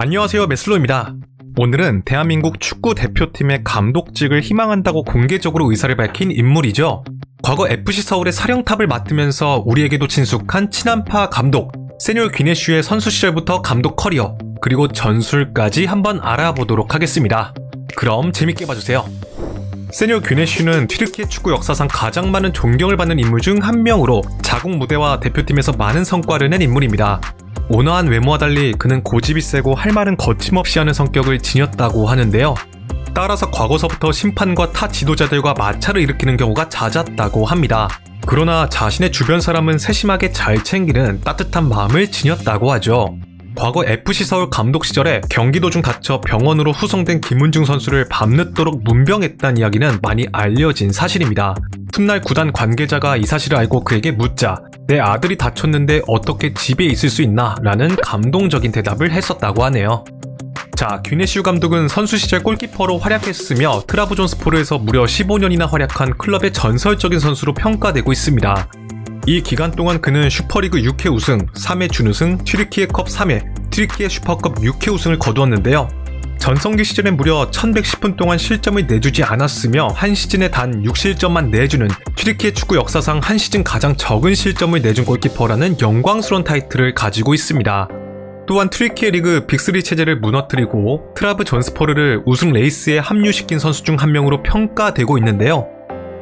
안녕하세요, 메슬로입니다. 오늘은 대한민국 축구 대표팀의 감독직을 희망한다고 공개적으로 의사를 밝힌 인물이죠. 과거 FC 서울의 사령탑을 맡으면서 우리에게도 친숙한 친한파 감독, 세뉴얼 귀네슈의 선수 시절부터 감독 커리어, 그리고 전술까지 한번 알아보도록 하겠습니다. 그럼 재밌게 봐주세요. 세뉴얼 귀네슈는 튀르키예 축구 역사상 가장 많은 존경을 받는 인물 중 한 명으로 자국 무대와 대표팀에서 많은 성과를 낸 인물입니다. 온화한 외모와 달리 그는 고집이 세고 할 말은 거침없이 하는 성격을 지녔다고 하는데요. 따라서 과거서부터 심판과 타 지도자들과 마찰을 일으키는 경우가 잦았다고 합니다. 그러나 자신의 주변 사람은 세심하게 잘 챙기는 따뜻한 마음을 지녔다고 하죠. 과거 FC 서울 감독 시절에 경기 도중 다쳐 병원으로 후송된 김은중 선수를 밤늦도록 문병했다는 이야기는 많이 알려진 사실입니다. 훗날 구단 관계자가 이 사실을 알고 그에게 묻자 내 아들이 다쳤는데 어떻게 집에 있을 수 있나? 라는 감동적인 대답을 했었다고 하네요. 자, 귀네슈 감독은 선수 시절 골키퍼로 활약했으며 트라브존스포르에서 무려 15년이나 활약한 클럽의 전설적인 선수로 평가되고 있습니다. 이 기간 동안 그는 슈퍼리그 6회 우승, 3회 준우승, 튀르키예컵 3회, 튀르키예 슈퍼컵 6회 우승을 거두었는데요. 전성기 시절엔 무려 1110분 동안 실점을 내주지 않았으며 한 시즌에 단 6실점만 내주는 튀르키예 축구 역사상 한 시즌 가장 적은 실점을 내준 골키퍼라는 영광스러운 타이틀을 가지고 있습니다. 또한 튀르키예 리그 빅3 체제를 무너뜨리고 트라브존스포르를 우승 레이스에 합류시킨 선수 중 한 명으로 평가되고 있는데요.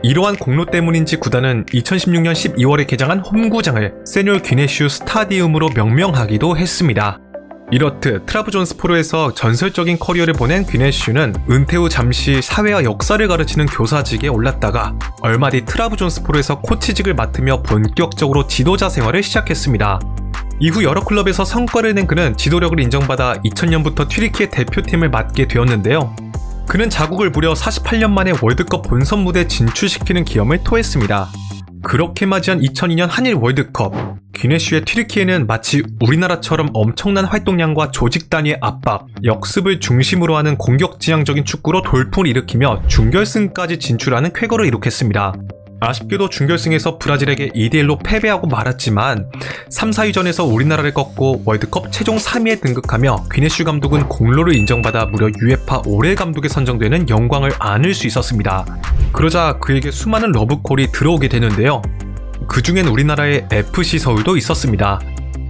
이러한 공로 때문인지 구단은 2016년 12월에 개장한 홈구장을 세뉴얼 귀네슈 스타디움으로 명명하기도 했습니다. 이렇듯 트라브존스포르에서 전설적인 커리어를 보낸 귀네슈는 은퇴 후 잠시 사회와 역사를 가르치는 교사직에 올랐다가 얼마 뒤 트라브존스포르에서 코치직을 맡으며 본격적으로 지도자 생활을 시작했습니다. 이후 여러 클럽에서 성과를 낸 그는 지도력을 인정받아 2000년부터 튀르키예 대표팀을 맡게 되었는데요. 그는 자국을 무려 48년 만에 월드컵 본선 무대에 진출시키는 기염을 토했습니다. 그렇게 맞이한 2002년 한일 월드컵, 귀네슈의 튀르키예는 마치 우리나라처럼 엄청난 활동량과 조직 단위의 압박, 역습을 중심으로 하는 공격지향적인 축구로 돌풍을 일으키며 준결승까지 진출하는 쾌거를 이룩했습니다. 아쉽게도 준결승에서 브라질에게 2대1로 패배하고 말았지만 3, 4위전에서 우리나라를 꺾고 월드컵 최종 3위에 등극하며 귀네슈 감독은 공로를 인정받아 무려 UEFA 올해 감독에 선정되는 영광을 안을 수 있었습니다. 그러자 그에게 수많은 러브콜이 들어오게 되는데요. 그 중엔 우리나라의 FC 서울도 있었습니다.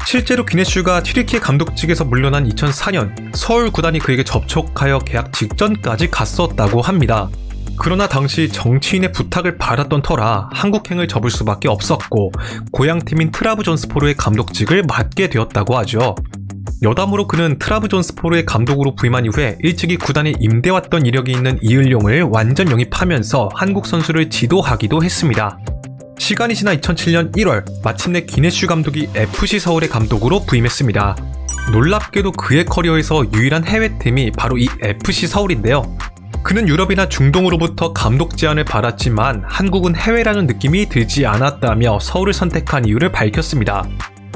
실제로 귀네슈가 튀르키예 감독직에서 물러난 2004년 서울 구단이 그에게 접촉하여 계약 직전까지 갔었다고 합니다. 그러나 당시 정치인의 부탁을 받았던 터라 한국행을 접을 수밖에 없었고 고향팀인 트라브존스포르의 감독직을 맡게 되었다고 하죠. 여담으로 그는 트라브존스포르의 감독으로 부임한 이후에 일찍이 구단에 임대왔던 이력이 있는 이을용을 완전 영입하면서 한국 선수를 지도하기도 했습니다. 시간이 지나 2007년 1월 마침내 귀네슈 감독이 FC 서울의 감독으로 부임했습니다. 놀랍게도 그의 커리어에서 유일한 해외팀이 바로 이 FC 서울인데요. 그는 유럽이나 중동으로부터 감독 제안을 받았지만 한국은 해외라는 느낌이 들지 않았다며 서울을 선택한 이유를 밝혔습니다.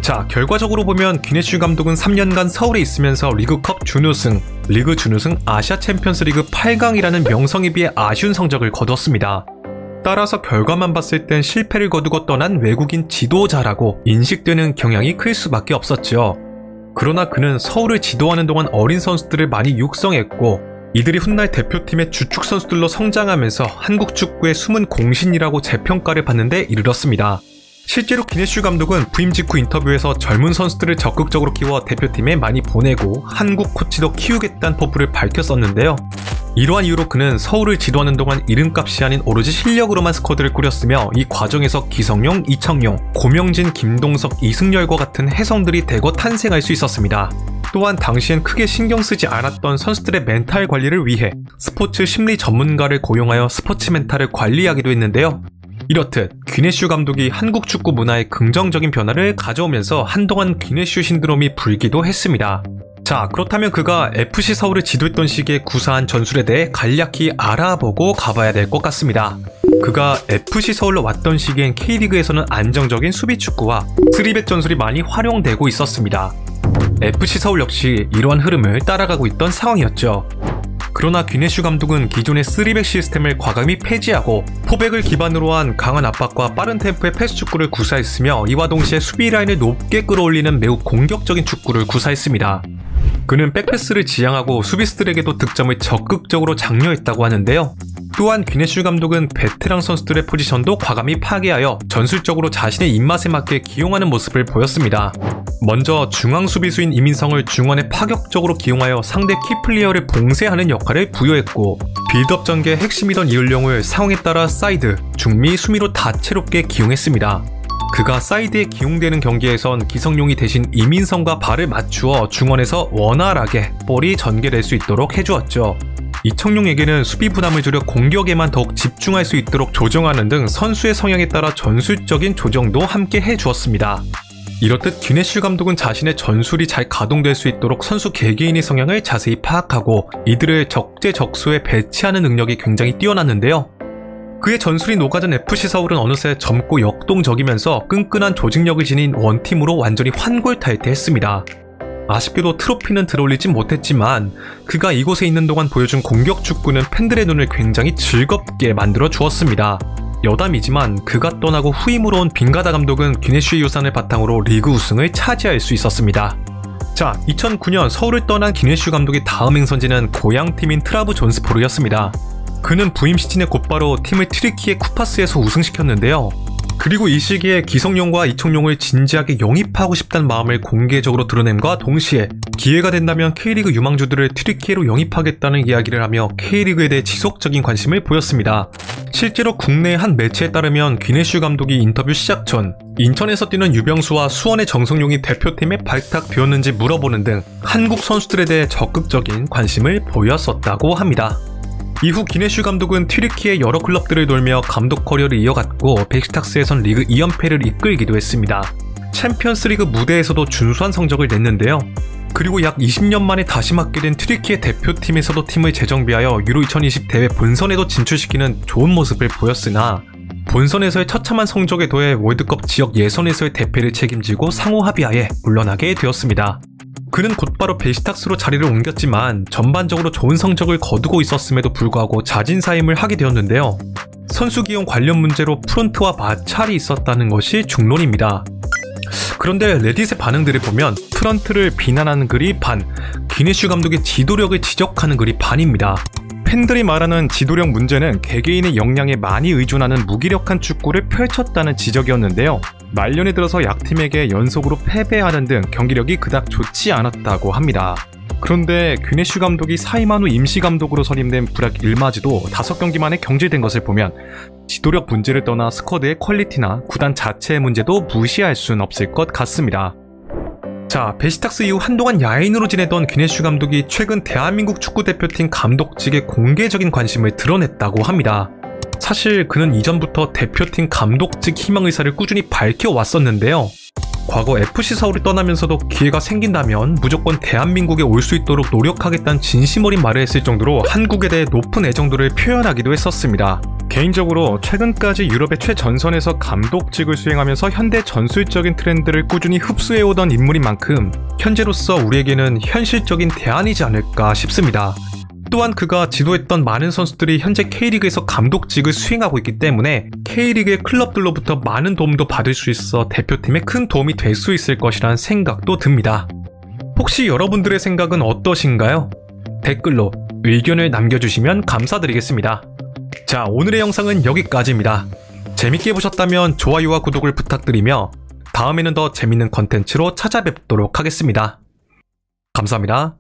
자, 결과적으로 보면 귀네슈 감독은 3년간 서울에 있으면서 리그컵 준우승, 리그 준우승, 아시아 챔피언스 리그 8강이라는 명성에 비해 아쉬운 성적을 거두었습니다. 따라서 결과만 봤을 땐 실패를 거두고 떠난 외국인 지도자라고 인식되는 경향이 클 수밖에 없었죠. 그러나 그는 서울을 지도하는 동안 어린 선수들을 많이 육성했고 이들이 훗날 대표팀의 주축 선수들로 성장하면서 한국 축구의 숨은 공신이라고 재평가를 받는 데 이르렀습니다. 실제로 귀네슈 감독은 부임 직후 인터뷰에서 젊은 선수들을 적극적으로 키워 대표팀에 많이 보내고 한국 코치도 키우겠다는 포부를 밝혔었는데요. 이러한 이유로 그는 서울을 지도하는 동안 이름값이 아닌 오로지 실력으로만 스쿼드를 꾸렸으며 이 과정에서 기성용, 이청용, 고명진, 김동석, 이승열과 같은 혜성들이 대거 탄생할 수 있었습니다. 또한 당시엔 크게 신경 쓰지 않았던 선수들의 멘탈 관리를 위해 스포츠 심리 전문가를 고용하여 스포츠 멘탈을 관리하기도 했는데요. 이렇듯 귀네슈 감독이 한국 축구 문화에 긍정적인 변화를 가져오면서 한동안 귀네슈 신드롬이 불기도 했습니다. 자, 그렇다면 그가 FC 서울을 지도했던 시기의 구사한 전술에 대해 간략히 알아보고 가봐야 될 것 같습니다. 그가 FC 서울로 왔던 시기엔 K리그에서는 안정적인 수비 축구와 3백 전술이 많이 활용되고 있었습니다. FC 서울 역시 이러한 흐름을 따라가고 있던 상황이었죠. 그러나 귀네슈 감독은 기존의 3백 시스템을 과감히 폐지하고 포백을 기반으로 한 강한 압박과 빠른 템포의 패스 축구를 구사했으며 이와 동시에 수비 라인을 높게 끌어올리는 매우 공격적인 축구를 구사했습니다. 그는 백패스를 지향하고 수비수들에게도 득점을 적극적으로 장려했다고 하는데요. 또한 귀네슈 감독은 베테랑 선수들의 포지션도 과감히 파괴하여 전술적으로 자신의 입맛에 맞게 기용하는 모습을 보였습니다. 먼저 중앙 수비수인 이민성을 중원에 파격적으로 기용하여 상대 키플레이어를 봉쇄하는 역할을 부여했고, 빌드업 전개의 핵심이던 이을룡을 상황에 따라 사이드, 중미, 수미로 다채롭게 기용했습니다. 그가 사이드에 기용되는 경기에선 기성용이 대신 이민성과 발을 맞추어 중원에서 원활하게 볼이 전개될 수 있도록 해주었죠. 이청용에게는 수비 부담을 줄여 공격에만 더욱 집중할 수 있도록 조정하는 등 선수의 성향에 따라 전술적인 조정도 함께 해주었습니다. 이렇듯 귀네슈 감독은 자신의 전술이 잘 가동될 수 있도록 선수 개개인의 성향을 자세히 파악하고 이들을 적재적소에 배치하는 능력이 굉장히 뛰어났는데요. 그의 전술이 녹아든 FC 서울은 어느새 젊고 역동적이면서 끈끈한 조직력을 지닌 원팀으로 완전히 환골탈퇴했습니다. 아쉽게도 트로피는 들어올리진 못했지만 그가 이곳에 있는 동안 보여준 공격 축구는 팬들의 눈을 굉장히 즐겁게 만들어 주었습니다. 여담이지만 그가 떠나고 후임으로 온 빙가다 감독은 귀네슈의 유산을 바탕으로 리그 우승을 차지할 수 있었습니다. 자, 2009년 서울을 떠난 귀네슈 감독의 다음 행선지는 고향팀인 트라브존스포르였습니다. 그는 부임 시즌에 곧바로 팀을 트리키의 쿠파스에서 우승시켰는데요. 그리고 이 시기에 기성용과 이청용을 진지하게 영입하고 싶다는 마음을 공개적으로 드러냄과 동시에 기회가 된다면 K리그 유망주들을 트리키에로 영입하겠다는 이야기를 하며 K리그에 대해 지속적인 관심을 보였습니다. 실제로 국내 한 매체에 따르면 귀네슈 감독이 인터뷰 시작 전 인천에서 뛰는 유병수와 수원의 정성용이 대표팀에 발탁되었는지 물어보는 등 한국 선수들에 대해 적극적인 관심을 보였었다고 합니다. 이후 귀네슈 감독은 튀르키의 여러 클럽들을 돌며 감독 커리어를 이어갔고 베식탁스에선 리그 2연패를 이끌기도 했습니다. 챔피언스리그 무대에서도 준수한 성적을 냈는데요. 그리고 약 20년 만에 다시 맡게 된 튀르키의 대표팀에서도 팀을 재정비하여 유로 2020 대회 본선에도 진출시키는 좋은 모습을 보였으나 본선에서의 처참한 성적에 더해 월드컵 지역 예선에서의 대패를 책임지고 상호 합의하에 물러나게 되었습니다. 그는 곧바로 베시탁스로 자리를 옮겼지만 전반적으로 좋은 성적을 거두고 있었음에도 불구하고 자진사임을 하게 되었는데요. 선수 기용 관련 문제로 프론트와 마찰이 있었다는 것이 중론입니다. 그런데 레딧의 반응들을 보면 프런트를 비난하는 글이 반, 귀네슈 감독의 지도력을 지적하는 글이 반입니다. 팬들이 말하는 지도력 문제는 개개인의 역량에 많이 의존하는 무기력한 축구를 펼쳤다는 지적이었는데요. 말년에 들어서 약팀에게 연속으로 패배하는 등 경기력이 그닥 좋지 않았다고 합니다. 그런데 귀네슈 감독이 사임한 후 임시감독으로 선임된 브락 일마즈도 5경기 만에 경질된 것을 보면 지도력 문제를 떠나 스쿼드의 퀄리티나 구단 자체의 문제도 무시할 순 없을 것 같습니다. 자, 베시탁스 이후 한동안 야인으로 지내던 귀네슈 감독이 최근 대한민국 축구대표팀 감독직에 공개적인 관심을 드러냈다고 합니다. 사실 그는 이전부터 대표팀 감독직 희망 의사를 꾸준히 밝혀왔었는데요. 과거 FC 서울을 떠나면서도 기회가 생긴다면 무조건 대한민국에 올 수 있도록 노력하겠다는 진심 어린 말을 했을 정도로 한국에 대해 높은 애정도를 표현하기도 했었습니다. 개인적으로 최근까지 유럽의 최전선에서 감독직을 수행하면서 현대 전술적인 트렌드를 꾸준히 흡수해오던 인물인 만큼 현재로서 우리에게는 현실적인 대안이지 않을까 싶습니다. 또한 그가 지도했던 많은 선수들이 현재 K리그에서 감독직을 수행하고 있기 때문에 K리그의 클럽들로부터 많은 도움도 받을 수 있어 대표팀에 큰 도움이 될 수 있을 것이라는 생각도 듭니다. 혹시 여러분들의 생각은 어떠신가요? 댓글로 의견을 남겨주시면 감사드리겠습니다. 자, 오늘의 영상은 여기까지입니다. 재밌게 보셨다면 좋아요와 구독을 부탁드리며 다음에는 더 재밌는 컨텐츠로 찾아뵙도록 하겠습니다. 감사합니다.